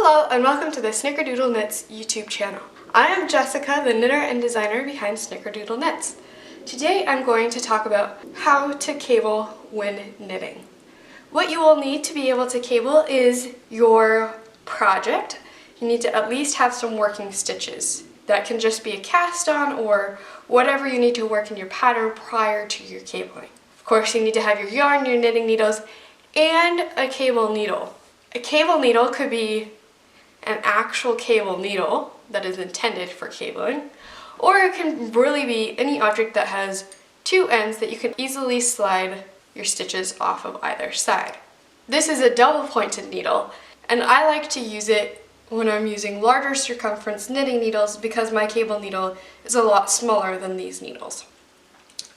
Hello and welcome to the Snickerdoodle Knits YouTube channel. I am Jessica, the knitter and designer behind Snickerdoodle Knits. Today I'm going to talk about how to cable when knitting. What you will need to be able to cable is your project. You need to at least have some working stitches. That can just be a cast on or whatever you need to work in your pattern prior to your cabling. Of course, you need to have your yarn, your knitting needles, and a cable needle. A cable needle could be an actual cable needle that is intended for cabling, or it can really be any object that has two ends that you can easily slide your stitches off of either side. This is a double pointed needle, and I like to use it when I'm using larger circumference knitting needles because my cable needle is a lot smaller than these needles.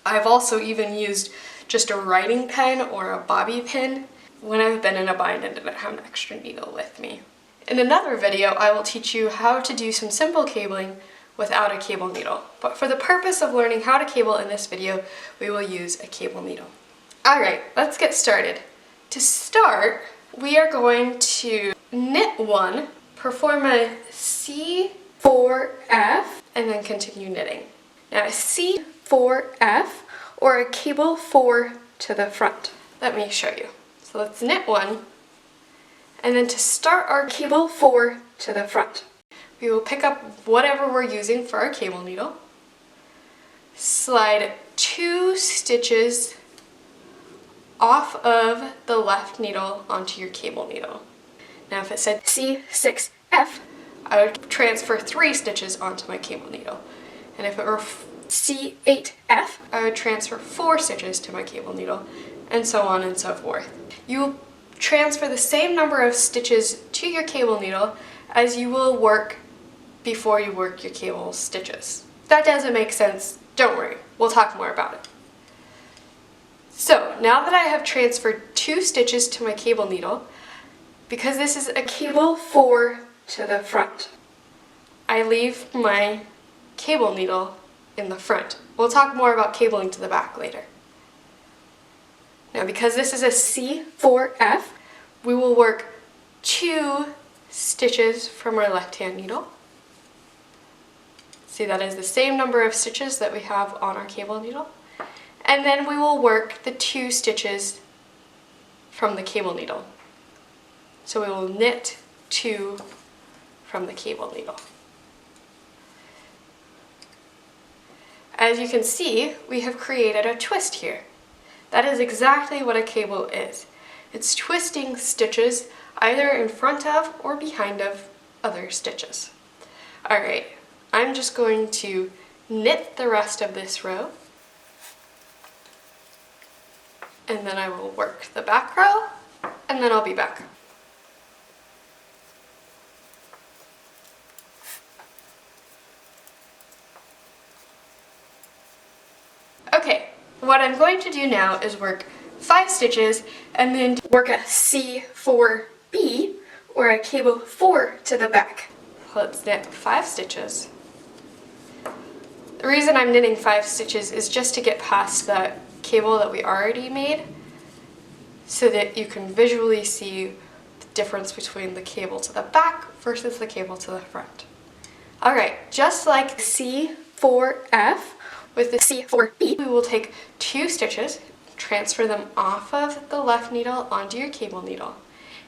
I've also even used just a writing pen or a bobby pin when I've been in a bind and didn't have an extra needle with me. In another video, I will teach you how to do some simple cabling without a cable needle. But for the purpose of learning how to cable in this video, we will use a cable needle. Alright, let's get started. To start, we are going to knit one, perform a C4F, and then continue knitting. Now a C4F, or a cable 4 to the front. Let me show you. So let's knit one, and then to start our cable 4 to the front, we will pick up whatever we're using for our cable needle, slide 2 stitches off of the left needle onto your cable needle. Now if it said C6F, I would transfer 3 stitches onto my cable needle. And if it were C8F, I would transfer 4 stitches to my cable needle, and so on and so forth. You will transfer the same number of stitches to your cable needle as you will work before you work your cable stitches. If that doesn't make sense, don't worry, we'll talk more about it. So now that I have transferred 2 stitches to my cable needle, because this is a cable 4 to the front, I leave my cable needle in the front. We'll talk more about cabling to the back later. Now because this is a C4F, we will work 2 stitches from our left hand needle. See, that is the same number of stitches that we have on our cable needle. And then we will work the 2 stitches from the cable needle. So we will knit 2 from the cable needle. As you can see, we have created a twist here. That is exactly what a cable is. It's twisting stitches either in front of or behind of other stitches. Alright, I'm just going to knit the rest of this row, and then I will work the back row, and then I'll be back. Okay, what I'm going to do now is work 5 stitches and then work a C4B, or a cable 4 to the back. Let's knit 5 stitches. The reason I'm knitting 5 stitches is just to get past that cable that we already made so that you can visually see the difference between the cable to the back versus the cable to the front. Alright, just like C4F, with the C4B, we will take 2 stitches, transfer them off of the left needle onto your cable needle.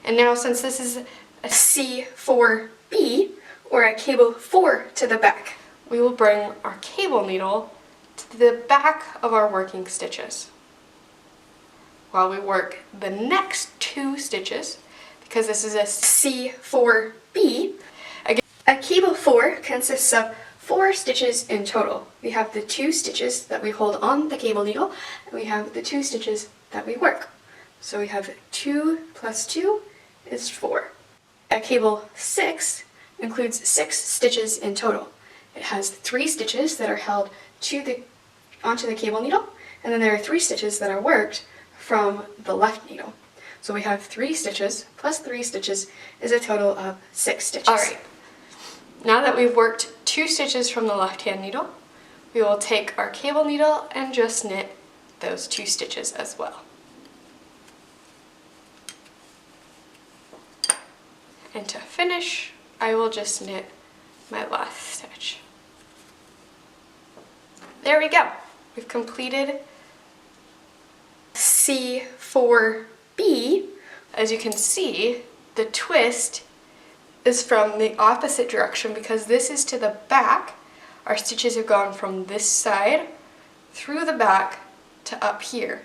And now since this is a C4B, or a cable 4 to the back, we will bring our cable needle to the back of our working stitches while we work the next 2 stitches. Because this is a C4B, again, a cable 4 consists of 4 stitches in total. We have the 2 stitches that we hold on the cable needle, and we have the 2 stitches that we work. So we have 2 plus 2 is 4. A cable 6 includes 6 stitches in total. It has 3 stitches that are held onto the cable needle, and then there are 3 stitches that are worked from the left needle. So we have 3 stitches plus 3 stitches is a total of 6 stitches. Alright, now that we've worked 2 stitches from the left hand needle, we will take our cable needle and just knit those 2 stitches as well. And to finish, I will just knit my last stitch. There we go. We've completed C4B. As you can see, the twist is from the opposite direction because this is to the back. Our stitches have gone from this side through the back to up here.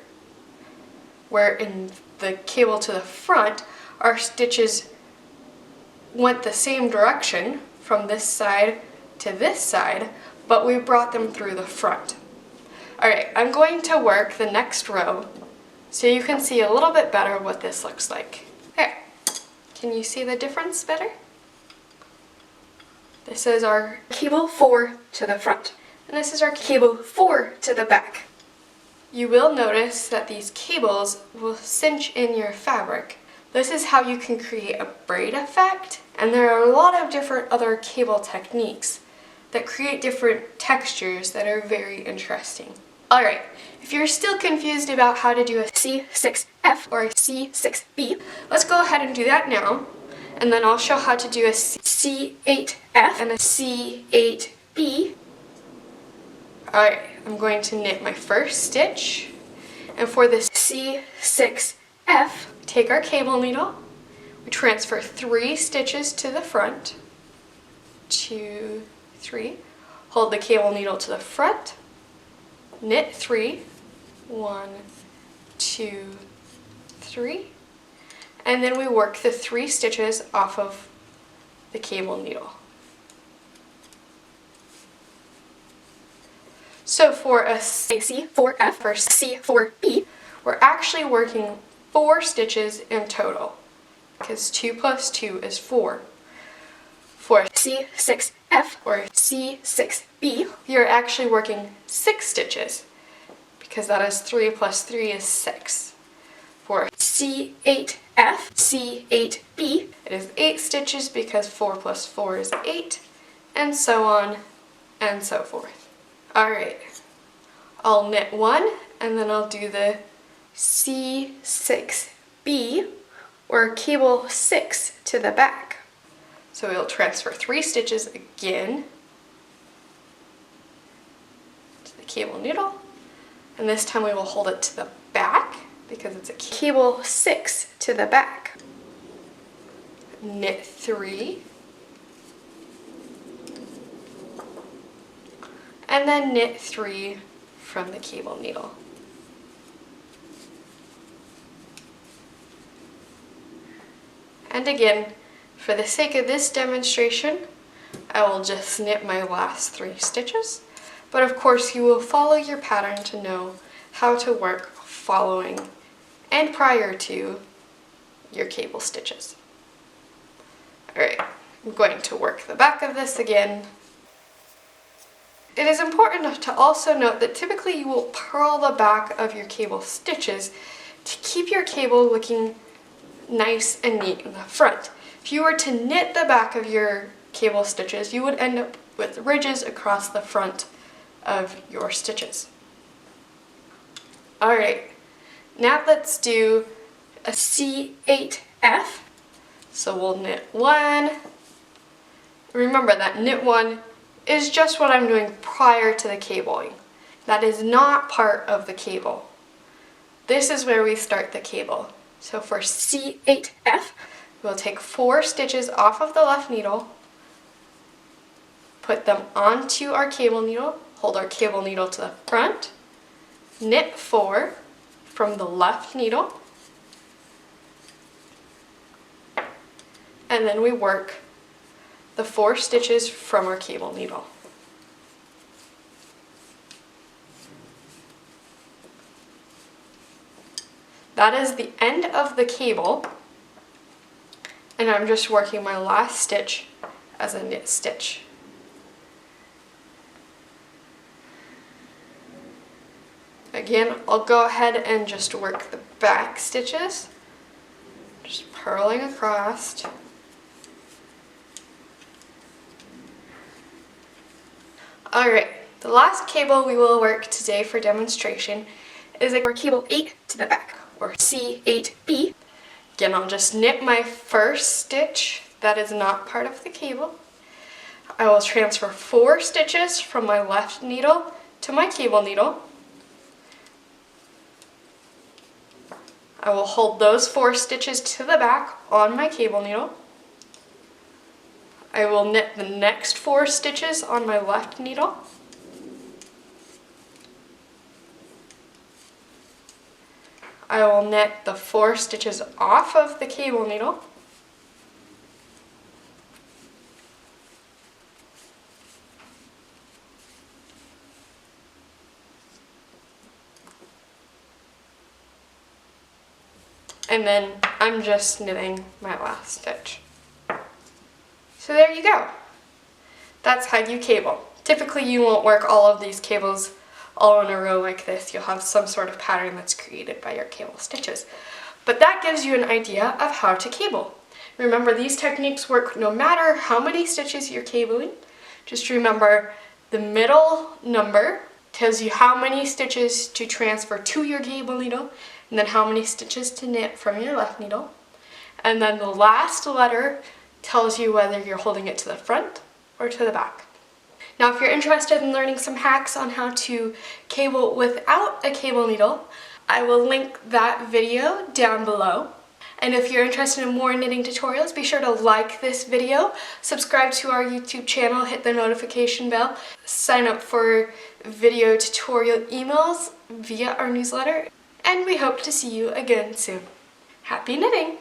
Where in the cable to the front, our stitches went the same direction from this side to this side, but we brought them through the front. Alright, I'm going to work the next row so you can see a little bit better what this looks like. There. Can you see the difference better? This is our cable 4 to the front, and this is our cable 4 to the back. You will notice that these cables will cinch in your fabric. This is how you can create a braid effect, and there are a lot of different other cable techniques that create different textures that are very interesting. Alright, if you're still confused about how to do a C6F or a C6B, let's go ahead and do that now, and then I'll show how to do a C8F and a C8B. Alright, I'm going to knit my first stitch, and for this C6F, take our cable needle, we transfer 3 stitches to the front, 2, 3, hold the cable needle to the front, knit 3, 1, 2, 3, and then we work the 3 stitches off of the cable needle. So for a C4F or C4B, we're actually working 4 stitches in total, because 2 plus 2 is 4. For C6F or C6B, you're actually working 6 stitches, because that is 3 plus 3 is 6. For C8F, C8B, it is 8 stitches because 4 plus 4 is 8, and so on and so forth. Alright, I'll knit 1, and then I'll do the C6B, or cable 6 to the back. So we'll transfer 3 stitches again to the cable needle, and this time we will hold it to the back because it's a cable 6 to the back. Knit 3, and then knit 3 from the cable needle. And again, for the sake of this demonstration, I will just knit my last 3 stitches, but of course you will follow your pattern to know how to work following and prior to your cable stitches. Alright, I'm going to work the back of this again. It is important to also note that typically you will purl the back of your cable stitches to keep your cable looking nice and neat in the front. If you were to knit the back of your cable stitches, you would end up with ridges across the front of your stitches. Alright, now let's do a C8F. So we'll knit 1. Remember that knit 1 is just what I'm doing prior to the cabling. That is not part of the cable. This is where we start the cable. So for C8F, we'll take 4 stitches off of the left needle, put them onto our cable needle, hold our cable needle to the front, knit 4 from the left needle, and then we work the 4 stitches from our cable needle. That is the end of the cable, and I'm just working my last stitch as a knit stitch. Again, I'll go ahead and just work the back stitches, just purling across. Alright, the last cable we will work today for demonstration is our cable 8 to the back, or C8B. Again, I'll just knit my first stitch that is not part of the cable. I will transfer 4 stitches from my left needle to my cable needle. I will hold those 4 stitches to the back on my cable needle. I will knit the next 4 stitches on my left needle. I will knit the 4 stitches off of the cable needle. And then I'm just knitting my last stitch. So there you go. That's how you cable. Typically you won't work all of these cables all in a row like this. You'll have some sort of pattern that's created by your cable stitches. But that gives you an idea of how to cable. Remember, these techniques work no matter how many stitches you're cabling. Just remember the middle number tells you how many stitches to transfer to your cable needle, and then how many stitches to knit from your left needle. And then the last letter tells you whether you're holding it to the front or to the back. Now, if you're interested in learning some hacks on how to cable without a cable needle, I will link that video down below. And if you're interested in more knitting tutorials, be sure to like this video, subscribe to our YouTube channel, hit the notification bell, sign up for video tutorial emails via our newsletter, and we hope to see you again soon. Happy knitting!